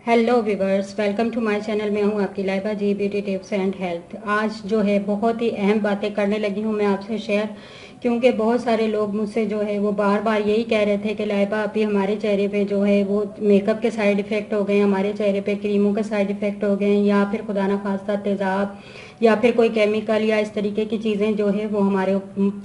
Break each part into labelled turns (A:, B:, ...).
A: Hello viewers, welcome to my channel. मैं हूं आपकी Laiba ji, beauty tips and health. आज जो है बहुत ही अहम बातें करने लगी हूं मैं आपसे शेयर, क्योंकि बहुत सारे लोग मुझसे जो है वो बार बार यही कह रहे थे कि लाइबा अभी हमारे चेहरे पे जो है वो मेकअप के साइड इफ़ेक्ट हो गए, हमारे चेहरे पे क्रीमों के साइड इफ़ेक्ट हो गए, या फिर खुदा ना खास्ता तेज़ाब या फिर कोई केमिकल या इस तरीके की चीज़ें जो है वो हमारे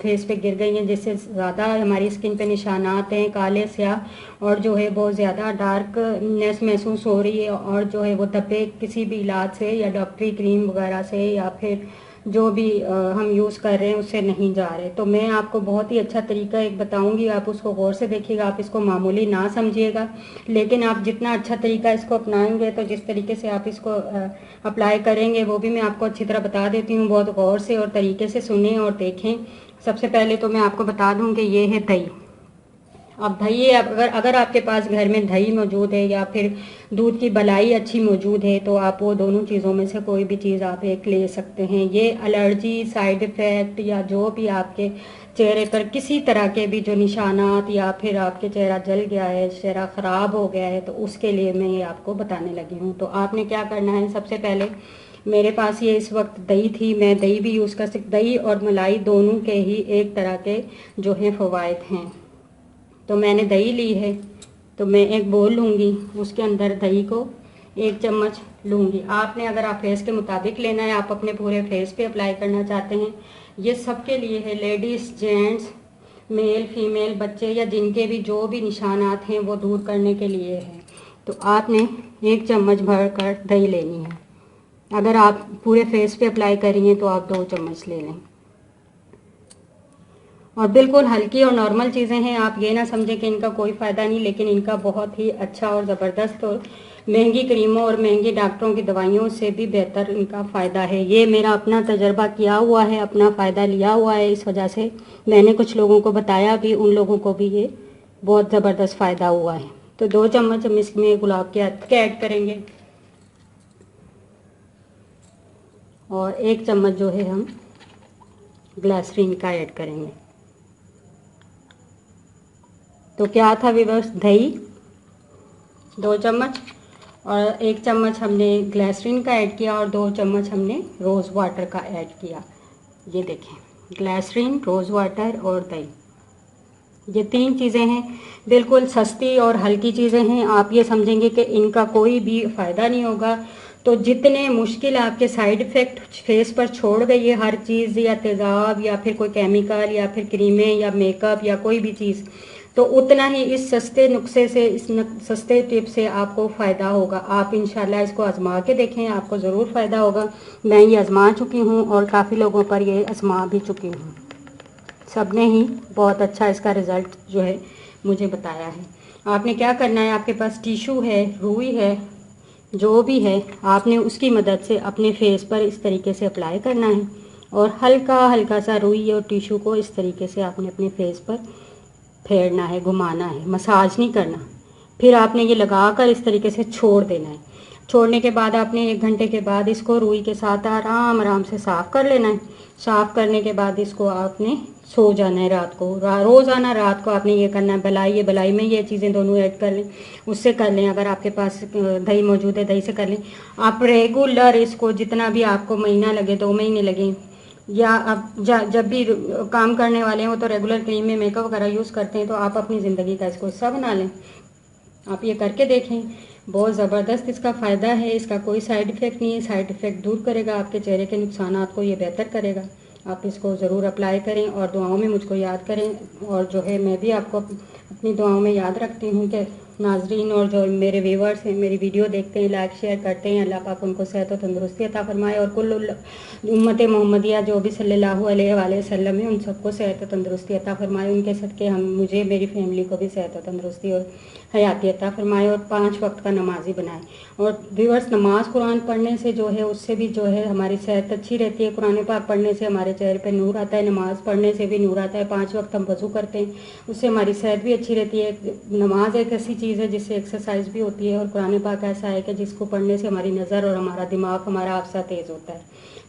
A: फेस पे गिर गई हैं, जिससे ज़्यादा हमारी स्किन पे निशानात हैं काले स्याह, और जो है बहुत ज़्यादा डार्कनेस महसूस हो रही है, और जो है वो धब्बे किसी भी इलाज से या डॉक्टरी क्रीम वगैरह से या फिर जो भी हम यूज़ कर रहे हैं उससे नहीं जा रहे। तो मैं आपको बहुत ही अच्छा तरीका एक बताऊंगी, आप उसको गौर से देखिएगा। आप इसको मामूली ना समझिएगा, लेकिन आप जितना अच्छा तरीका इसको अपनाएंगे तो जिस तरीके से आप इसको अप्लाई करेंगे वो भी मैं आपको अच्छी तरह बता देती हूँ। बहुत गौर से और तरीके से सुनें और देखें। सबसे पहले तो मैं आपको बता दूँ कि ये है दही। अब दही, अगर आपके पास घर में दही मौजूद है या फिर दूध की बलाई अच्छी मौजूद है तो आप वो दोनों चीज़ों में से कोई भी चीज़ आप एक ले सकते हैं। ये एलर्जी, साइड इफ़ेक्ट या जो भी आपके चेहरे पर किसी तरह के भी जो निशानात, या फिर आपके चेहरा जल गया है, चेहरा ख़राब हो गया है, तो उसके लिए मैं ये आपको बताने लगी हूँ। तो आपने क्या करना है, सबसे पहले मेरे पास ये इस वक्त दही थी, मैं दही भी यूज़ कर सकती। दही और मलाई दोनों के ही एक तरह के जो हैं फ़वाइद हैं। तो मैंने दही ली है, तो मैं एक बोल लूँगी, उसके अंदर दही को 1 चम्मच लूँगी। आपने अगर आप फेस के मुताबिक लेना है, आप अपने पूरे फेस पे अप्लाई करना चाहते हैं, ये सबके लिए है, लेडीज़, जेंट्स, मेल, फीमेल, बच्चे या जिनके भी जो भी निशानात हैं वो दूर करने के लिए है। तो आपने 1 चम्मच भर कर दही लेनी है। अगर आप पूरे फेस पे अप्लाई करेंगे तो आप 2 चम्मच ले लें। और बिल्कुल हल्की और नॉर्मल चीज़ें हैं, आप ये ना समझें कि इनका कोई फ़ायदा नहीं, लेकिन इनका बहुत ही अच्छा और ज़बरदस्त और महंगी क्रीमों और महंगी डॉक्टरों की दवाइयों से भी बेहतर इनका फ़ायदा है। ये मेरा अपना तजर्बा किया हुआ है, अपना फ़ायदा लिया हुआ है, इस वजह से मैंने कुछ लोगों को बताया भी, उन लोगों को भी ये बहुत ज़बरदस्त फ़ायदा हुआ है। तो 2 चम्मच हम इसमें गुलाब के ऐड करेंगे, और 1 चम्मच जो है हम ग्लिसरीन का ऐड करेंगे। तो क्या था व्यूअर्स, दही 2 चम्मच और 1 चम्मच हमने ग्लिसरीन का ऐड किया, और 2 चम्मच हमने रोज़ वाटर का ऐड किया। ये देखें, ग्लिसरीन, रोज़ वाटर और दही, ये 3 चीज़ें हैं, बिल्कुल सस्ती और हल्की चीज़ें हैं। आप ये समझेंगे कि इनका कोई भी फ़ायदा नहीं होगा। तो जितने मुश्किल आपके साइड इफ़ेक्ट फेस पर छोड़ गई है हर चीज़, या तेज़ाब या फिर कोई केमिकल या फिर क्रीमें या मेकअप या कोई भी चीज़, तो उतना ही इस सस्ते नुस्खे से, सस्ते टिप से आपको फ़ायदा होगा। आप इंशाल्लाह इसको आजमा के देखें, आपको ज़रूर फ़ायदा होगा। मैं ये आजमा चुकी हूँ और काफ़ी लोगों पर ये आजमा भी चुकी हूँ, सब ने ही बहुत अच्छा इसका रिज़ल्ट जो है मुझे बताया है। आपने क्या करना है, आपके पास टिशू है, रुई है, जो भी है, आपने उसकी मदद से अपने फेस पर इस तरीके से अप्लाई करना है, और हल्का हल्का सा रुई और टिशू को इस तरीके से आपने अपने फेस पर फेरना है, घुमाना है, मसाज नहीं करना। फिर आपने ये लगाकर इस तरीके से छोड़ देना है। छोड़ने के बाद आपने 1 घंटे के बाद इसको रुई के साथ आराम आराम से साफ़ कर लेना है। साफ़ करने के बाद इसको आपने सो जाना है रात को। रोज़ाना रात को आपने ये करना है। बलाई में ये चीज़ें दोनों ऐड कर लें, उससे कर लें। अगर आपके पास दही मौजूद है, दही से कर लें। आप रेगुलर इसको, जितना भी आपको महीना लगे, 2 महीने लगे, या आप जब भी काम करने वाले हो तो रेगुलर क्रीम में मेकअप वगैरह यूज़ करते हैं, तो आप अपनी ज़िंदगी का इसको हिस्सा बना लें। आप ये करके देखें, बहुत ज़बरदस्त इसका फ़ायदा है। इसका कोई साइड इफ़ेक्ट नहीं है, साइड इफ़ेक्ट दूर करेगा, आपके चेहरे के नुकसानात को ये बेहतर करेगा। आप इसको ज़रूर अप्लाई करें और दुआओं में मुझको याद करें। और जो है मैं भी आपको अपनी दुआओं में याद रखती हूँ कि नाजरीन और जो मेरे व्यूवर्स हैं, मेरी वीडियो देखते हैं, लाइक शेयर करते हैं, अल्लाह पाक उनको सेहत और तंदुरुस्ती अता फरमाए। और कुल उम्मत मोहम्मदिया जो भी सल्लल्लाहु अलैहि वसल्लम है, उन सबको सेहत और तंदुरुस्ती अता फरमाए। उनके सदके मुझे, मेरी फैमिली को भी सेहत और तंदुरुस्ती और हयाती अता फरमाए, और 5 वक्त का नमाजी बनाए। और व्यूअर्स, नमाज कुरान पढ़ने से जो है, उससे भी जो है हमारी सेहत अच्छी रहती है। कुरान पाक पढ़ने से हमारे चेहरे पे नूर आता है, नमाज पढ़ने से भी नूर आता है। 5 वक्त हम वज़ू करते हैं, उससे हमारी सेहत भी अच्छी रहती है। नमाज एक ऐसी चीज़ है जिससे एक्सरसाइज भी होती है, और कुरान पाक ऐसा है कि जिसको पढ़ने से हमारी नज़र और हमारा दिमाग, हमारा हादसा तेज़ होता है।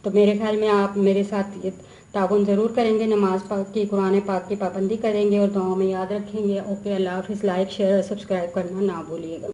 A: तो मेरे ख्याल में आप मेरे साथ ये ताउन ज़रूर करेंगे, नमाज पाक की, कुरान पाक की पाबंदी करेंगे और दुआओं में याद रखेंगे। ओके, अल्लाह हाफ़िज़। लाइक शेयर और सब्सक्राइब करना ना भूलिएगा।